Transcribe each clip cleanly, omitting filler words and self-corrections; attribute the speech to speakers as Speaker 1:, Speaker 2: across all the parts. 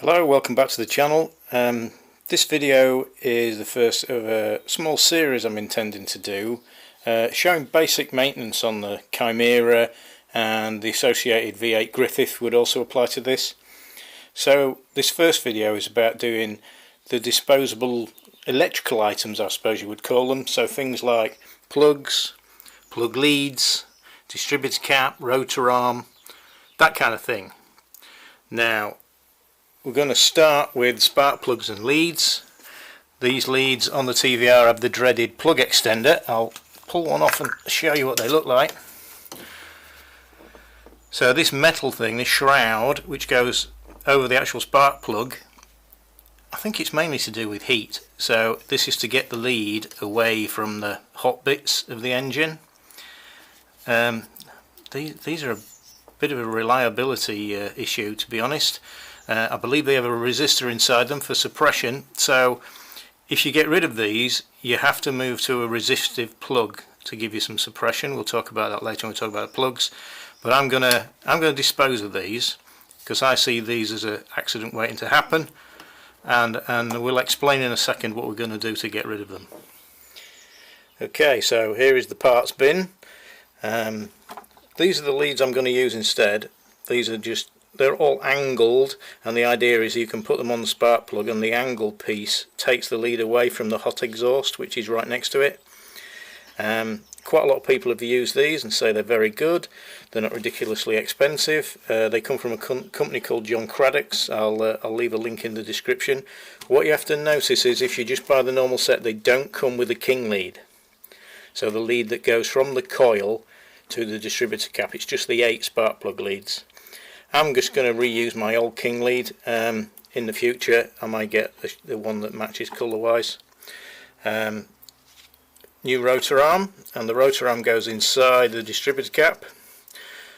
Speaker 1: Hello, welcome back to the channel. This video is the first of a small series I'm intending to do showing basic maintenance on the Chimera, and the associated V8 Griffith would also apply to this. So this first video is about doing the disposable electrical items, I suppose you would call them, so things like plugs, plug leads, distributor cap, rotor arm, that kind of thing. Now we're going to start with spark plugs and leads. These leads on the TVR have the dreaded plug extender. I'll pull one off and show you what they look like. So this metal thing, this shroud which goes over the actual spark plug, I think it's mainly to do with heat. So this is to get the lead away from the hot bits of the engine. These are a bit of a reliability issue, to be honest. I believe they have a resistor inside them for suppression, so if you get rid of these you have to move to a resistive plug to give you some suppression. We'll talk about that later when we talk about plugs, but I'm gonna dispose of these because I see these as an accident waiting to happen, and we'll explain in a second what we're going to do to get rid of them. Okay, so here is the parts bin. These are the leads I'm going to use instead. These are they're all angled, and the idea is you can put them on the spark plug and the angle piece takes the lead away from the hot exhaust which is right next to it. Quite a lot of people have used these and say they're very good. They're not ridiculously expensive. They come from a company called John Craddocks. I'll leave a link in the description. What you have to notice is if you just buy the normal set, they don't come with a king lead. So the lead that goes from the coil to the distributor cap, it's just the 8 spark plug leads. I'm just going to reuse my old king lead. In the future I might get the one that matches colour wise. New rotor arm, and the rotor arm goes inside the distributor cap.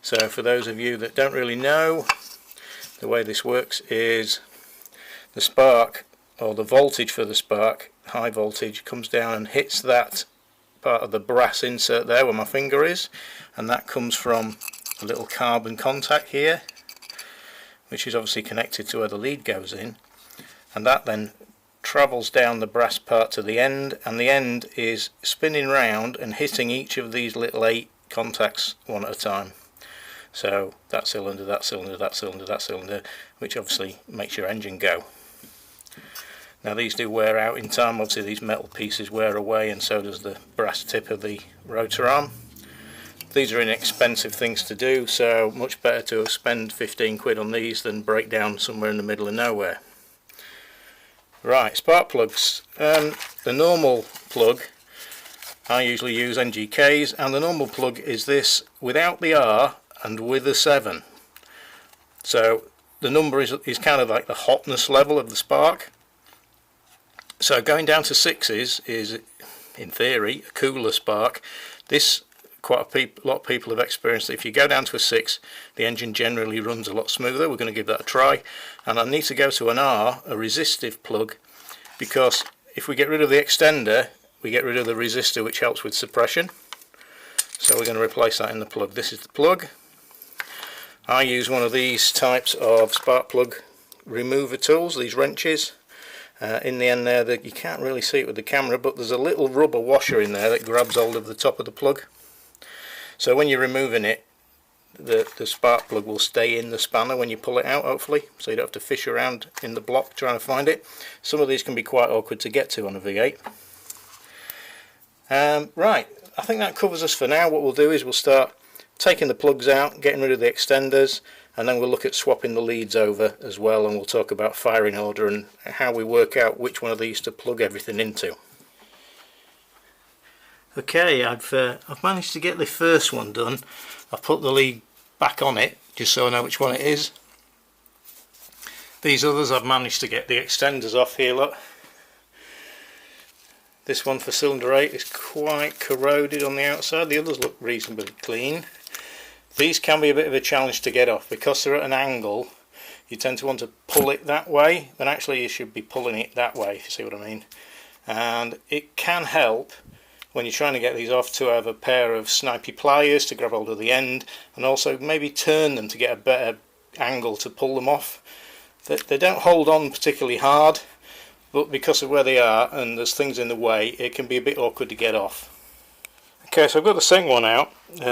Speaker 1: So for those of you that don't really know, the way this works is the spark, or the voltage for the spark, high voltage, comes down and hits that part of the brass insert there where my finger is, and that comes from a little carbon contact here, which is obviously connected to where the lead goes in, and that then travels down the brass part to the end, and the end is spinning round and hitting each of these little 8 contacts one at a time. So that cylinder, that cylinder, that cylinder, that cylinder, which obviously makes your engine go. Now these do wear out in time. Obviously these metal pieces wear away, and so does the brass tip of the rotor arm. These are inexpensive things to do, so much better to spend 15 quid on these than break down somewhere in the middle of nowhere. Right, spark plugs. The normal plug, I usually use NGKs, and the normal plug is this without the R and with a 7. So the number is kind of like the hotness level of the spark. So going down to 6s is, in theory, a cooler spark. This, quite a lot of people have experienced that if you go down to a 6, the engine generally runs a lot smoother. We're going to give that a try, and I need to go to an R, a resistive plug, because if we get rid of the extender we get rid of the resistor, which helps with suppression. So we're going to replace that in the plug. This is the plug. I use one of these types of spark plug remover tools, these wrenches. In the end there, that you can't really see it with the camera, but there's a little rubber washer in there that grabs hold of the top of the plug. So when you're removing it, the spark plug will stay in the spanner when you pull it out, hopefully, so you don't have to fish around in the block trying to find it. Some of these can be quite awkward to get to on a V8. Right, I think that covers us for now. What we'll do is we'll start taking the plugs out, getting rid of the extenders, and then we'll look at swapping the leads over as well, and we'll talk about firing order and how we work out which one of these to plug everything into. Okay, I've managed to get the first one done. I've put the lead back on it just so I know which one it is. These others I've managed to get the extenders off here, look. This one for cylinder 8 is quite corroded on the outside, the others look reasonably clean. These can be a bit of a challenge to get off because they're at an angle. You tend to want to pull it that way, but actually you should be pulling it that way, if you see what I mean. And it can help when you're trying to get these off to have a pair of snipey pliers to grab hold of the end, and also maybe turn them to get a better angle to pull them off. They don't hold on particularly hard, but because of where they are and there's things in the way, it can be a bit awkward to get off. Okay, so I've got the second one out.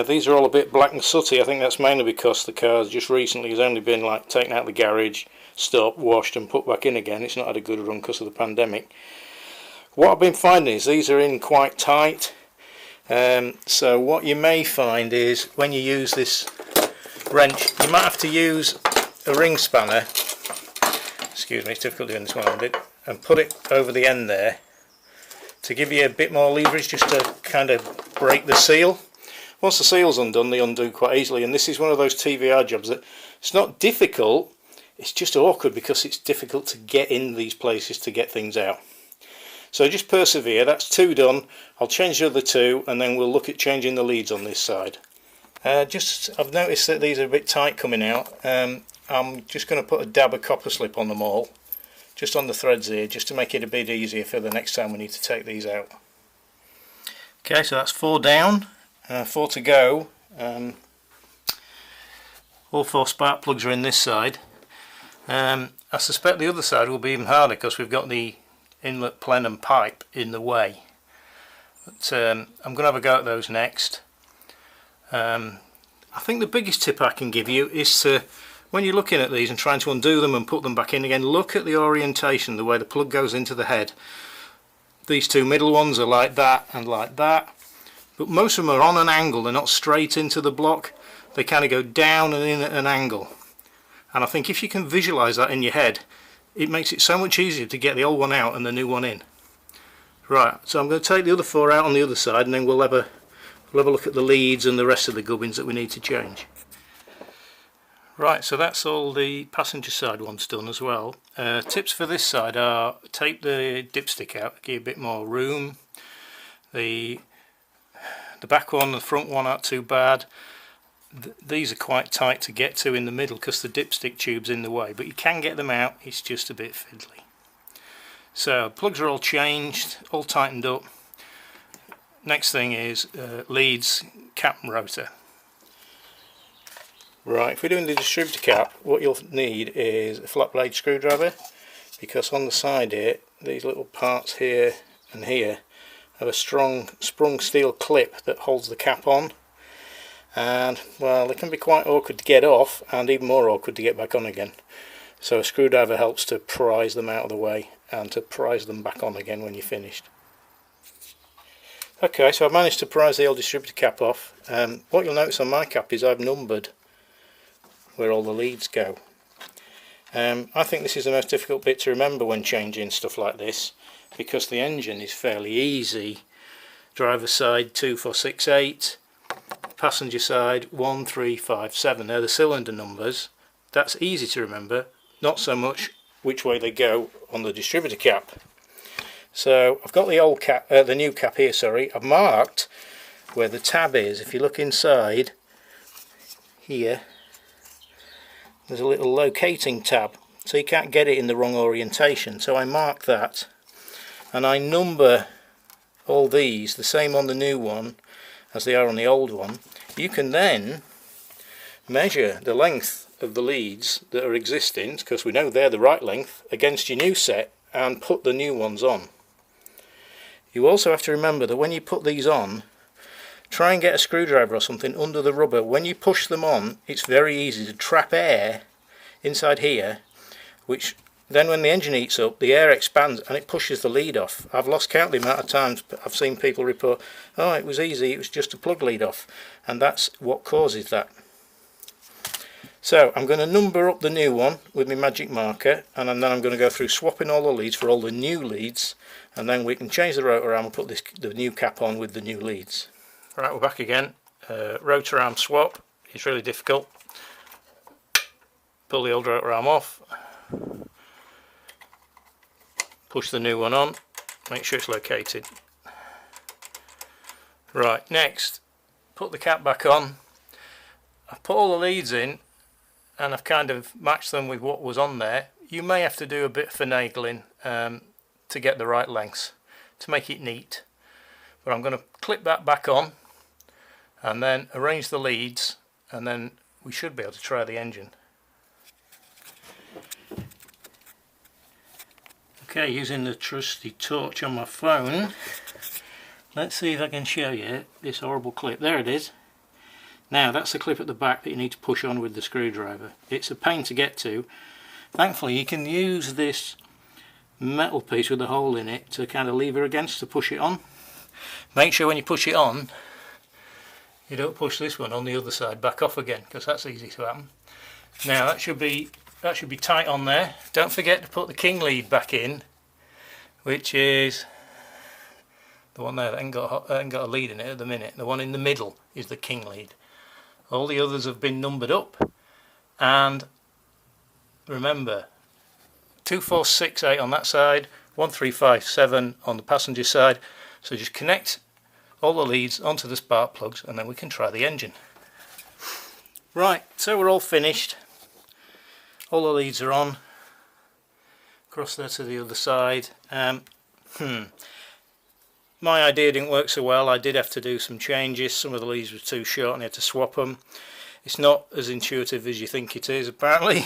Speaker 1: These are all a bit black and sooty. I think that's mainly because the car just recently has only been like taken out of the garage, stopped, washed and put back in again. It's not had a good run because of the pandemic. What I've been finding is these are in quite tight. So what you may find is when you use this wrench, you might have to use a ring spanner, excuse me, it's difficult doing this one-handed, and put it over the end there to give you a bit more leverage, just to kind of break the seal. Once the seal's undone, they undo quite easily, and this is one of those TVR jobs that it's not difficult, it's just awkward because it's difficult to get in these places to get things out. So just persevere. That's 2 done. I'll change the other 2 and then we'll look at changing the leads on this side. I've noticed that these are a bit tight coming out. I'm just going to put a dab of copper slip on them all, just on the threads here, just to make it a bit easier for the next time we need to take these out. Okay, so that's 4 down, 4 to go. All 4 spark plugs are in this side. I suspect the other side will be even harder because we've got the inlet plenum pipe in the way. But I'm going to have a go at those next. I think the biggest tip I can give you is to, when you're looking at these and trying to undo them and put them back in again, look at the orientation, the way the plug goes into the head. These 2 middle ones are like that and like that, but most of them are on an angle. They're not straight into the block, they kind of go down and in at an angle. And I think if you can visualize that in your head, it makes it so much easier to get the old one out and the new one in. Right, so I'm going to take the other 4 out on the other side, and then we'll have a look at the leads and the rest of the gubbins that we need to change. Right, so that's all the passenger side ones done as well. Tips for this side are take the dipstick out, give a bit more room. The back one and the front one aren't too bad. These are quite tight to get to in the middle because the dipstick tube's in the way, but you can get them out, it's just a bit fiddly. So plugs are all changed, all tightened up. Next thing is leads, cap and rotor. Right, if we're doing the distributor cap, what you'll need is a flat blade screwdriver, because on the side here, these little parts here and here have a strong sprung steel clip that holds the cap on, and well, they can be quite awkward to get off and even more awkward to get back on again. So a screwdriver helps to prise them out of the way and to prise them back on again when you're finished. Okay, so I've managed to prise the old distributor cap off. What you'll notice on my cap is I've numbered where all the leads go. I think this is the most difficult bit to remember when changing stuff like this, because the engine is fairly easy. Driver side 2468, passenger side 1357. They're the cylinder numbers. That's easy to remember, not so much which way they go on the distributor cap. So I've got the old cap, the new cap here, sorry. I've marked where the tab is. If you look inside here, there's a little locating tab, so you can't get it in the wrong orientation. So I mark that, and I number all these the same on the new one as they are on the old one. You can then measure the length of the leads that are existing, because we know they're the right length, against your new set and put the new ones on. You also have to remember that when you put these on, try and get a screwdriver or something under the rubber. When you push them on, it's very easy to trap air inside here, which then when the engine heats up, the air expands and it pushes the lead off. I've lost count the amount of times I've seen people report, oh, it was easy, it was just a plug lead off, and that's what causes that. So I'm going to number up the new one with my magic marker, and then I'm going to go through swapping all the leads for all the new leads, and then we can change the rotor arm and put the new cap on with the new leads. Right, we're back again. Rotor arm swap is really difficult. Pull the old rotor arm off, push the new one on, make sure it's located. Right, next, put the cap back on. I've put all the leads in and I've kind of matched them with what was on there. You may have to do a bit of finagling to get the right lengths, to make it neat. But I'm going to clip that back on and then arrange the leads, and then we should be able to try the engine. Okay, using the trusty torch on my phone, let's see if I can show you this horrible clip. There it is. Now that's the clip at the back that you need to push on with the screwdriver. It's a pain to get to. Thankfully you can use this metal piece with a hole in it to kind of lever against to push it on. Make sure when you push it on you don't push this one on the other side back off again, because that's easy to happen. Now that should be tight on there. Don't forget to put the king lead back in, which is the one there that ain't got a lead in it at the minute. The one in the middle is the king lead. All the others have been numbered up, and remember 2468 on that side, 1357 on the passenger side. So just connect all the leads onto the spark plugs and then we can try the engine. Right, so we're all finished. All the leads are on. Across there to the other side. My idea didn't work so well. I did have to do some changes. Some of the leads were too short and I had to swap them. It's not as intuitive as you think it is, apparently.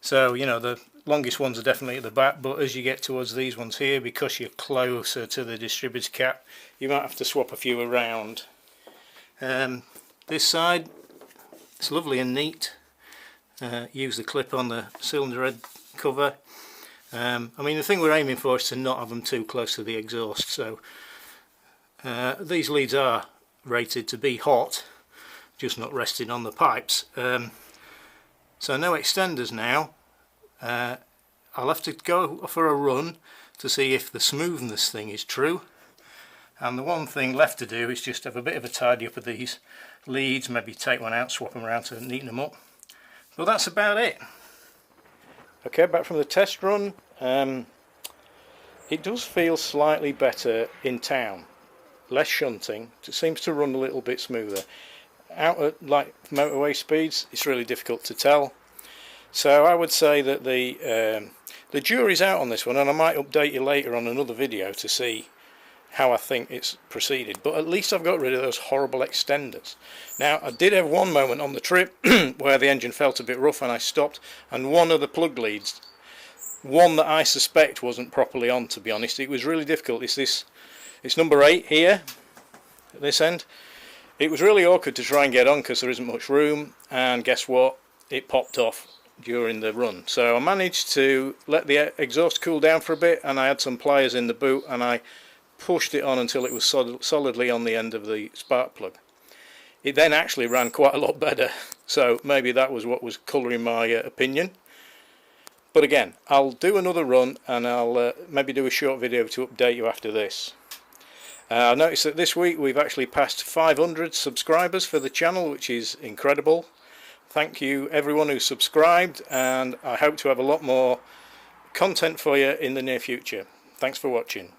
Speaker 1: So, you know, the longest ones are definitely at the back, but as you get towards these ones here, because you're closer to the distributor cap, you might have to swap a few around. This side, it's lovely and neat. Use the clip on the cylinder head cover. I mean, the thing we're aiming for is to not have them too close to the exhaust, so these leads are rated to be hot, just not resting on the pipes. So no extenders now. I'll have to go for a run to see if the smoothness thing is true, and the one thing left to do is just have a bit of a tidy up of these leads, maybe take one out, swap them around to neaten them up. Well, that's about it. Okay, back from the test run. It does feel slightly better in town, less shunting. It seems to run a little bit smoother. Out at like motorway speeds, it's really difficult to tell. So I would say that the jury's out on this one, and I might update you later on another video to see how I think it's proceeded. But at least I've got rid of those horrible extenders. Now, I did have one moment on the trip where the engine felt a bit rough and I stopped, and one of the plug leads, one that I suspect wasn't properly on, to be honest. It was really difficult. It's number 8 here at this end. It was really awkward to try and get on because there isn't much room, and guess what? It popped off during the run. So I managed to let the exhaust cool down for a bit, and I had some pliers in the boot and I pushed it on until it was solidly on the end of the spark plug. It then actually ran quite a lot better, so maybe that was what was colouring my opinion. But again, I'll do another run and I'll maybe do a short video to update you after this. I noticed that this week we've actually passed 500 subscribers for the channel, which is incredible. Thank you everyone who subscribed, and I hope to have a lot more content for you in the near future. Thanks for watching.